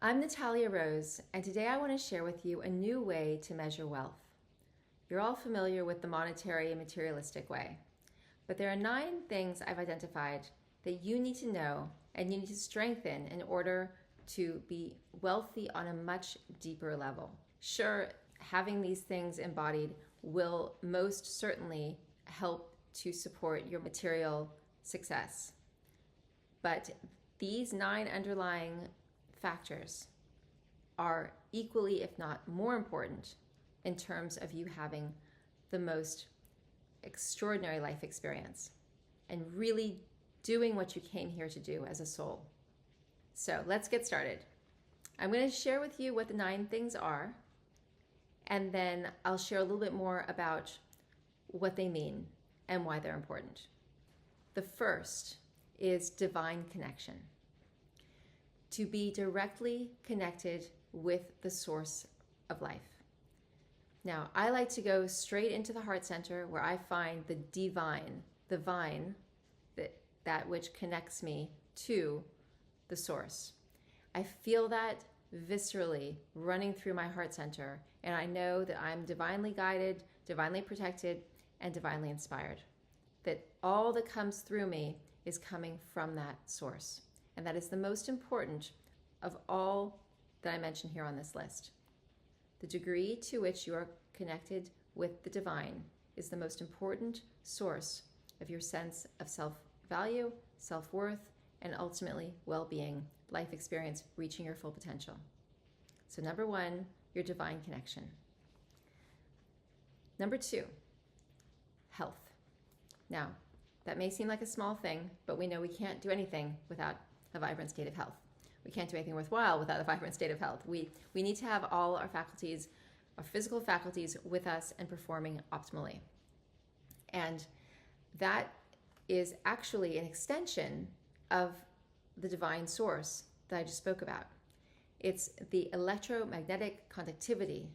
I'm Natalia Rose, and today I want to share with you a new way to measure wealth. You're all familiar with the monetary and materialistic way, but there are 9 things I've identified that you need to know and you need to strengthen in order to be wealthy on a much deeper level. Sure, having these things embodied will most certainly help to support your material success, but these 9 underlying factors are equally, if not more important, in terms of you having the most extraordinary life experience and really doing what you came here to do as a soul. So let's get started. I'm going to share with you what the 9 things are, and then I'll share a little bit more about what they mean and why they're important. The first is divine connection. To be directly connected with the source of life. Now, I like to go straight into the heart center where I find the divine, the vine, that which connects me to the source. I feel that viscerally running through my heart center, and I know that I'm divinely guided, divinely protected, and divinely inspired. That all that comes through me is coming from that source. And that is the most important of all that I mention here on this list. The degree to which you are connected with the divine is the most important source of your sense of self-value, self-worth, and ultimately well-being, life experience, reaching your full potential. So number 1, your divine connection. Number 2, health. Now, that may seem like a small thing, but we know we can't do anything without a vibrant state of health. We can't do anything worthwhile without a vibrant state of health. We need to have all our faculties, our physical faculties with us and performing optimally. And that is actually an extension of the divine source that I just spoke about. It's the electromagnetic conductivity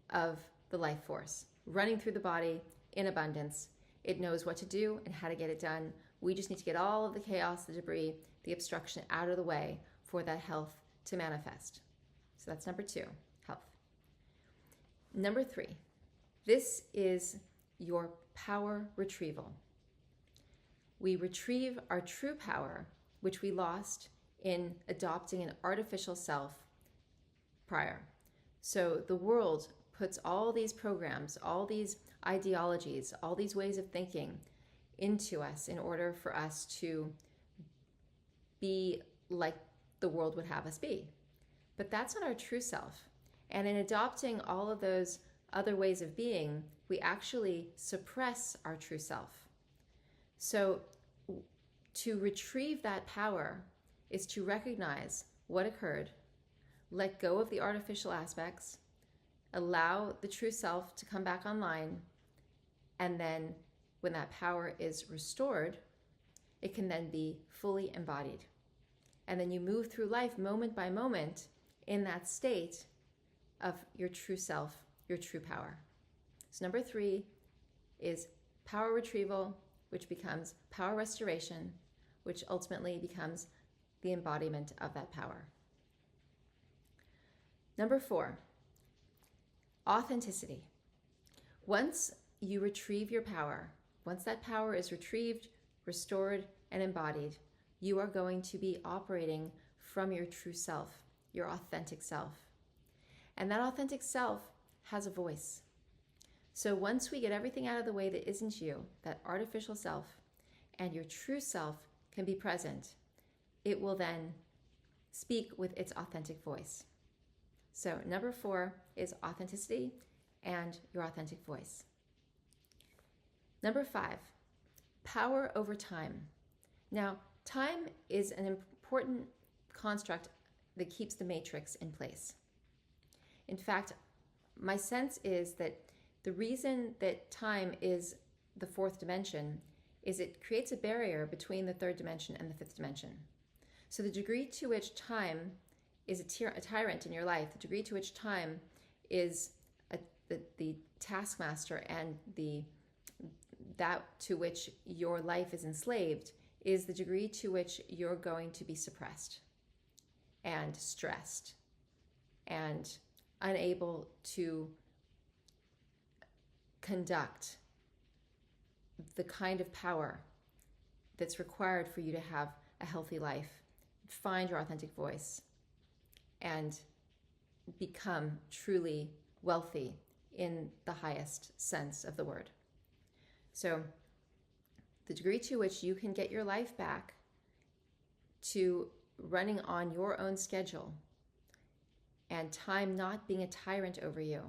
of the life force running through the body in abundance. It knows what to do and how to get it done. We just need to get all of the chaos, the debris, the obstruction out of the way for that health to manifest. So that's number 2, health. Number 3, this is your power retrieval. We retrieve our true power, which we lost in adopting an artificial self prior. So the world puts all these programs, all these ideologies, all these ways of thinking into us in order for us to be like the world would have us be. But that's not our true self. And in adopting all of those other ways of being, we actually suppress our true self. So to retrieve that power is to recognize what occurred, let go of the artificial aspects, allow the true self to come back online, and then when that power is restored, it can then be fully embodied. And then you move through life moment by moment in that state of your true self, your true power. So number 3 is power retrieval, which becomes power restoration, which ultimately becomes the embodiment of that power. Number 4, authenticity. Once you retrieve your power, once that power is retrieved, restored, and embodied, you are going to be operating from your true self, your authentic self. And that authentic self has a voice. So once we get everything out of the way that isn't you, that artificial self, and your true self can be present, it will then speak with its authentic voice. So number 4 is authenticity and your authentic voice. Number 5, power over time. Now, time is an important construct that keeps the matrix in place. In fact, my sense is that the reason that time is the 4th dimension is it creates a barrier between the 3rd dimension and the 5th dimension. So the degree to which time is a tyrant in your life, the degree to which time is the taskmaster and that to which your life is enslaved is the degree to which you're going to be suppressed and stressed and unable to conduct the kind of power that's required for you to have a healthy life, find your authentic voice, and become truly wealthy in the highest sense of the word. So the degree to which you can get your life back to running on your own schedule and time not being a tyrant over you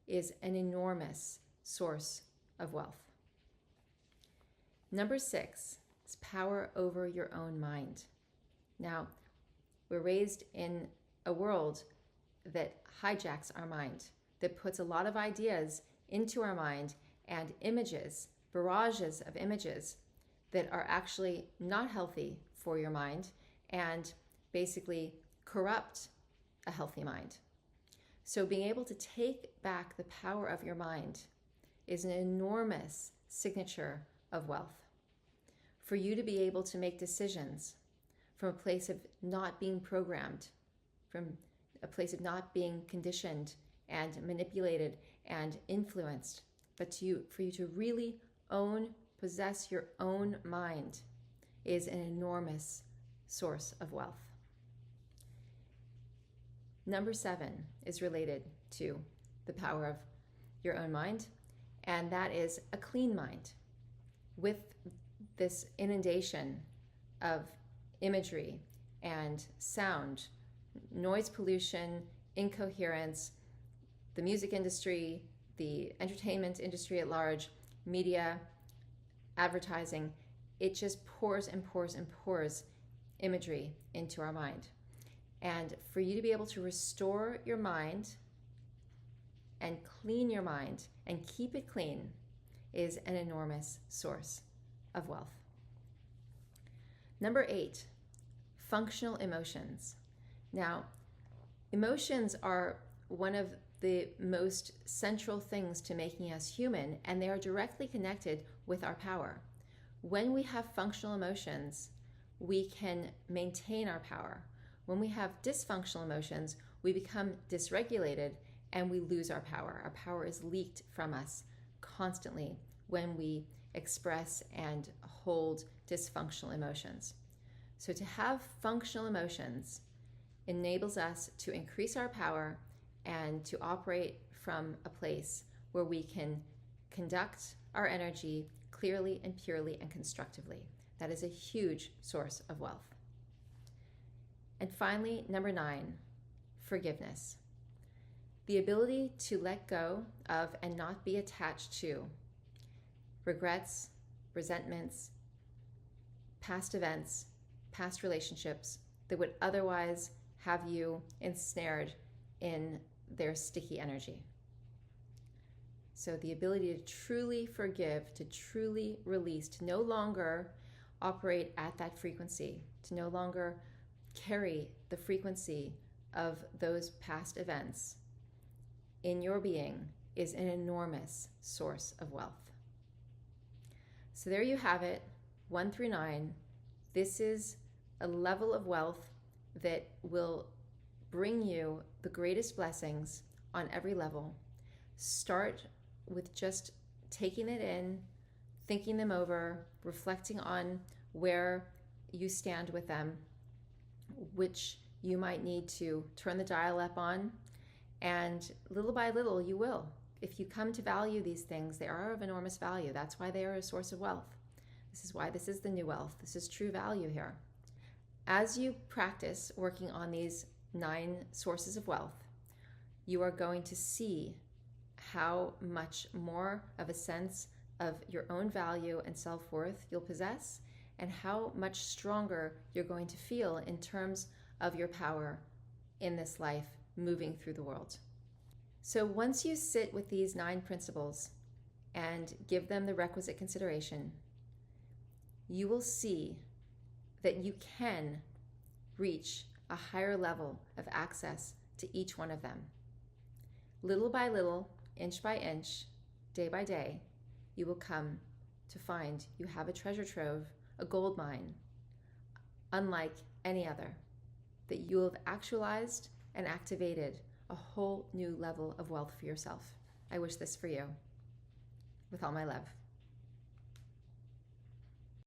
is an enormous source of wealth. Number 6 is power over your own mind. Now, we're raised in a world that hijacks our mind, that puts a lot of ideas into our mind and images, barrages of images that are actually not healthy for your mind and basically corrupt a healthy mind. So being able to take back the power of your mind is an enormous signature of wealth. For you to be able to make decisions from a place of not being programmed, from a place of not being conditioned and manipulated and influenced, but for you to really possess your own mind is an enormous source of wealth. Number 7 is related to the power of your own mind, and that is a clean mind. With this inundation of imagery and sound, noise pollution, incoherence, the music industry, the entertainment industry at large, media, advertising, it just pours and pours and pours imagery into our mind. And for you to be able to restore your mind and clean your mind and keep it clean is an enormous source of wealth. Number 8, functional emotions. Now, emotions are one of the most central things to making us human, and they are directly connected with our power. When we have functional emotions, we can maintain our power. When we have dysfunctional emotions, we become dysregulated and we lose our power. Our power is leaked from us constantly when we express and hold dysfunctional emotions. So to have functional emotions enables us to increase our power and to operate from a place where we can conduct our energy clearly and purely and constructively. That is a huge source of wealth. And finally, number 9, forgiveness. The ability to let go of and not be attached to regrets, resentments, past events, past relationships that would otherwise have you ensnared in their sticky energy. So the ability to truly forgive, to truly release, to no longer operate at that frequency, to no longer carry the frequency of those past events in your being is an enormous source of wealth. So there you have it, 1 through 9. This is a level of wealth that will bring you the greatest blessings on every level. Start with just taking it in, thinking them over, reflecting on where you stand with them, which you might need to turn the dial up on, and little by little you will. If you come to value these things, they are of enormous value. That's why they are a source of wealth. This is why this is the new wealth. This is true value here. As you practice working on these 9 sources of wealth, you are going to see how much more of a sense of your own value and self-worth you'll possess, and how much stronger you're going to feel in terms of your power in this life moving through the world. So once you sit with these 9 principles and give them the requisite consideration, you will see that you can reach a higher level of access to each one of them. Little by little, inch by inch, day by day, you will come to find you have a treasure trove, a gold mine, unlike any other, that you have actualized and activated a whole new level of wealth for yourself. I wish this for you with all my love.